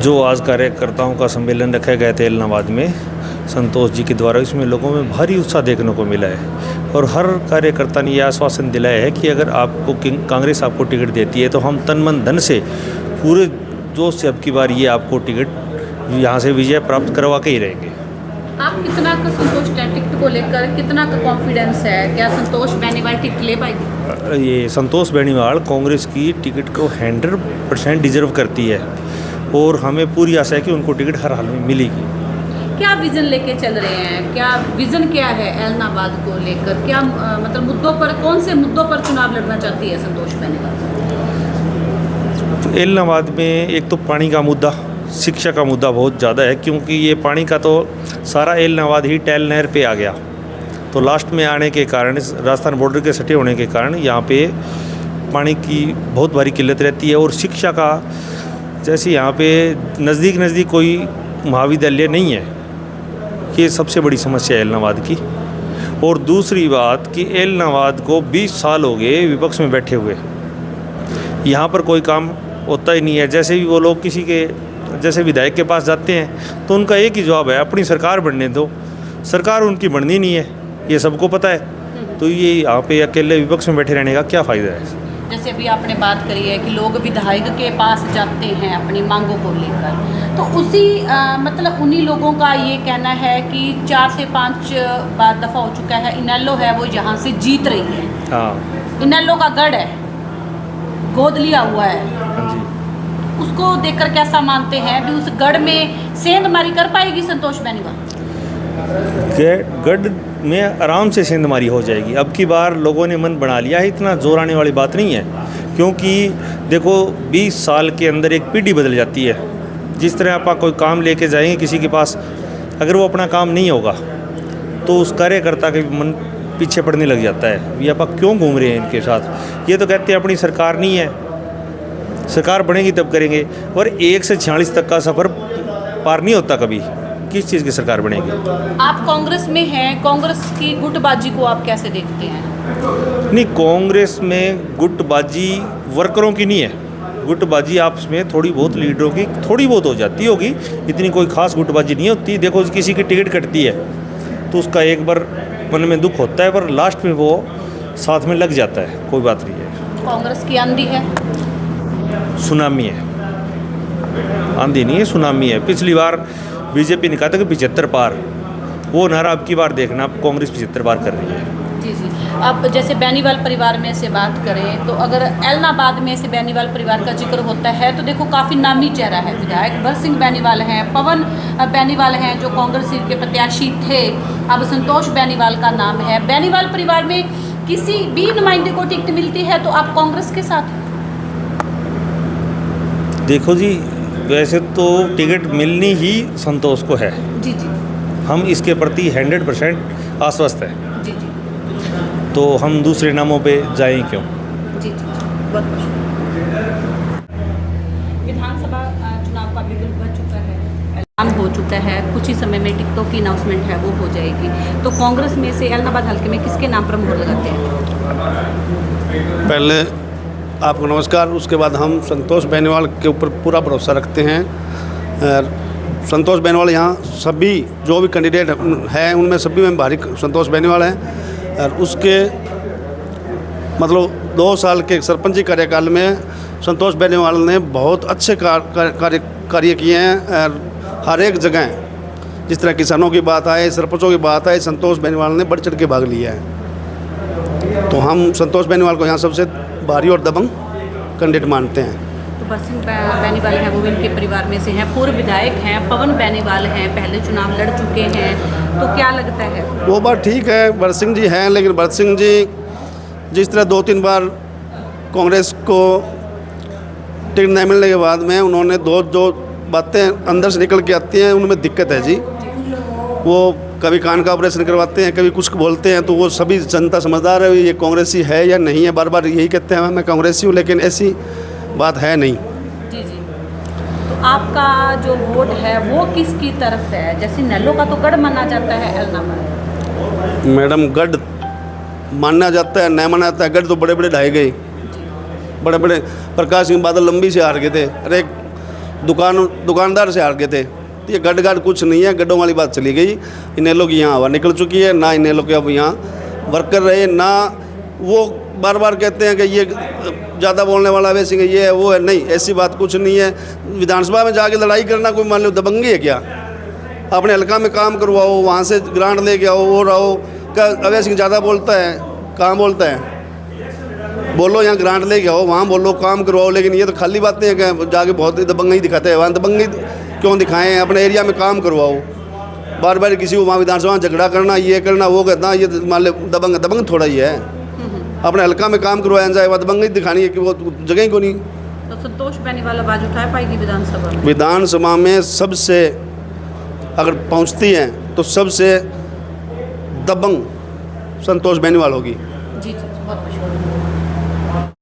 जो आज कार्यकर्ताओं का सम्मेलन रखा गया था एलनाबाद में संतोष जी के द्वारा, इसमें लोगों में भारी उत्साह देखने को मिला है और हर कार्यकर्ता ने यह आश्वासन दिलाया है कि अगर आपको कांग्रेस आपको टिकट देती है तो हम तन मन धन से पूरे जोश से अब की बार ये आपको टिकट यहाँ से विजय प्राप्त करवा के ही रहेंगे। आप कितना का संतोष टिकट को लेकर कितना का कॉन्फिडेंस है? क्या संतोष बेनीवाल टिकट ले पाएगी? ये संतोष बेनीवाल कांग्रेस की टिकट को 100% डिजर्व करती है और हमें पूरी आशा है कि उनको टिकट हर हाल में मिलेगी। क्या विजन लेके चल रहे हैं? क्या विजन क्या है एलनाबाद को लेकर? क्या मतलब मुद्दों पर, कौन से मुद्दों पर चुनाव लड़ना चाहती है संतोष बेनीवाल? एलनाबाद में एक तो पानी का मुद्दा, शिक्षा का मुद्दा बहुत ज़्यादा है, क्योंकि ये पानी का तो सारा एलनाबाद ही टैल नहर पे आ गया, तो लास्ट में आने के कारण, राजस्थान बॉर्डर के सटे होने के कारण यहाँ पे पानी की बहुत भारी किल्लत रहती है। और शिक्षा का, जैसे यहाँ पे नज़दीक कोई महाविद्यालय नहीं है, ये सबसे बड़ी समस्या है एलनाबाद की। और दूसरी बात कि एलनाबाद को 20 साल हो गए विपक्ष में बैठे हुए, यहाँ पर कोई काम होता ही नहीं है। जैसे भी वो लोग किसी के, जैसे विधायक के पास जाते हैं तो उनका एक ही जवाब है, अपनी सरकार बनने दो। सरकार उनकी बननी नहीं है, ये सबको पता है, तो ये यहाँ पे अकेले विपक्ष में बैठे रहने का क्या फ़ायदा है? जैसे अभी आपने बात करी है कि लोग विधायक के पास जाते हैं अपनी मांगों को लेकर, तो उसी मतलब उन्हीं लोगों का ये कहना है कि 4 से 5 बार दफ़ा हो चुका है इनेलो है वो यहाँ से जीत रही है। हाँ, इनेलो का गढ़ है, गोद लिया हुआ है, हाँ जी। उसको देखकर कैसा मानते हैं भी उस गढ़ में सेंधमारी कर पाएगी संतोष बेनीवाल? गढ़ में आराम से सेंधमारी हो जाएगी। अब की बार लोगों ने मन बना लिया है, इतना जोर आने वाली बात नहीं है, क्योंकि देखो 20 साल के अंदर एक पीढ़ी बदल जाती है। जिस तरह आप कोई काम लेके जाएंगे किसी के पास, अगर वो अपना काम नहीं होगा तो उस कार्यकर्ता के मन पीछे पड़ने लग जाता है, ये आप क्यों घूम रहे हैं इनके साथ। ये तो कहते हैं अपनी सरकार नहीं है, सरकार बनेगी तब करेंगे। और 1 से 46 तक का सफ़र पार नहीं होता कभी, किस चीज़ की सरकार बनेगी। आप कांग्रेस में हैं, कांग्रेस की गुटबाजी को आप कैसे देखते हैं? नहीं, कांग्रेस में गुटबाजी वर्करों की नहीं है, गुटबाजी आपस में थोड़ी बहुत लीडरों की थोड़ी बहुत हो जाती होगी, इतनी कोई खास गुटबाजी नहीं होती। देखो किसी की टिकट कटती है तो उसका एक बार मन में दुख होता है, पर लास्ट में वो साथ में लग जाता है, कोई बात नहीं है। कांग्रेस की आंधी है, सुनामी है, आंधी नहीं है, सुनामी है। पिछली बार बीजेपी ने कहा था कि 75 पार, वो नारा अब की बार देखना, अब कांग्रेस 75 पार कर रही है। जी। अब जैसे बेनीवाल परिवार में से बात करें तो अगर एलनाबाद में से बेनीवाल परिवार का जिक्र होता है तो देखो काफ़ी नामी चेहरा है, विधायक भरसिंह बेनीवाल हैं, पवन बेनीवाल हैं जो कांग्रेस सीट के प्रत्याशी थे, अब संतोष बेनीवाल का नाम है। बेनीवाल परिवार में किसी भी नुमाइंदे को टिकट मिलती है तो आप कांग्रेस के साथ? देखो जी, वैसे तो टिकट मिलनी ही संतोष को है, जी, हम इसके प्रति 100% आश्वस्त हैं, जी, तो हम दूसरे नामों पे जाएं क्यों? जी, बहुत विधानसभा चुनाव का बिगुल बज चुका है, ऐलान हो चुका है, कुछ ही समय में टिकटों की अनाउंसमेंट है वो हो जाएगी, तो कांग्रेस में से एलनाबाद हल्के में किसके नाम पर मोहर लगाते हैं? पहले आपको नमस्कार। उसके बाद हम संतोष बेनीवाल के ऊपर पूरा भरोसा रखते हैं। संतोष बेनीवाल यहाँ सभी जो भी कैंडिडेट हैं उनमें सभी में भारी संतोष बेनीवाल हैं। और उसके मतलब 2 साल के सरपंची कार्यकाल में संतोष बेनीवाल ने बहुत अच्छे कार्य किए हैं। हर एक जगह जिस तरह किसानों की बात आए, सरपंचों की बात आए, संतोष बेनीवाल ने बढ़ चढ़ के भाग लिया है। तो हम संतोष बेनीवाल को यहाँ सबसे भारी और दबंग कैंडिडेट मानते हैं। तो भरसिंह बेनीवाल हैं, वो इनके परिवार में से हैं, पूर्व विधायक हैं, पवन बेनीवाल हैं, पहले चुनाव लड़ चुके हैं, तो क्या लगता है? वो बात ठीक है, भरसिंह जी हैं, लेकिन भरसिंह जी जिस तरह 2-3 बार कांग्रेस को टिकट नहीं मिलने के बाद में उन्होंने जो बातें अंदर से निकल के आती हैं उनमें दिक्कत है जी। वो कभी कान का ऑपरेशन करवाते हैं, कभी कुछ बोलते हैं, तो वो सभी जनता समझदार है ये कांग्रेसी है या नहीं है। बार बार यही कहते हैं मैं कांग्रेसी हूँ, लेकिन ऐसी बात है नहीं। जी। तो आपका जो वोट है वो किसकी तरफ है? जैसे नेलो का तो गढ़ माना जाता है एलनाबाद। मैडम, गढ़ माना जाता है, नहीं माना जाता है। गढ़ तो बड़े बड़े ढाए गए, बड़े बड़े प्रकाश सिंह बादल लंबी से हार गए थे। अरे दुकानदार से हार गए थे। तो ये गड्ढ कुछ नहीं है, गड्ढों वाली बात चली गई। इनेलो की यहाँ हवा निकल चुकी है, ना इनेलो के अब यहाँ वर्कर रहे, ना वो बार बार कहते हैं कि ये ज़्यादा बोलने वाला अभय सिंह ये है वो है। नहीं, ऐसी बात कुछ नहीं है। विधानसभा में जाके लड़ाई करना कोई मान लो दबंगी है क्या? अपने हल्का में काम करवाओ, वहाँ से ग्रांट लेके आओ, वो रहो। क्या अभय सिंह ज़्यादा बोलता है? कहाँ बोलता है? बोलो यहाँ ग्रांट लेके आओ, वहाँ बोलो काम करवाओ। लेकिन ये तो खाली बातें हैं कि जाके बहुत ही दबंगी दिखाते हैं। वहाँ दबंगी क्यों दिखाएं? अपने एरिया में काम करवाओ। बार बार किसी को वहाँ विधानसभा में झगड़ा करना, ये करना, वो करना, ये मान लो दबंग थोड़ा ही है। अपने हल्का में काम करवाया जाए, वह दबंगी दिखानी है कि वो जगह ही को नहीं। तो संतोष बेनीवाल आवाज उठा पाएगी विधानसभा में? विधानसभा में सबसे अगर पहुँचती हैं तो सबसे दबंग संतोष बेनीवाल होगी। जी जी, बहुत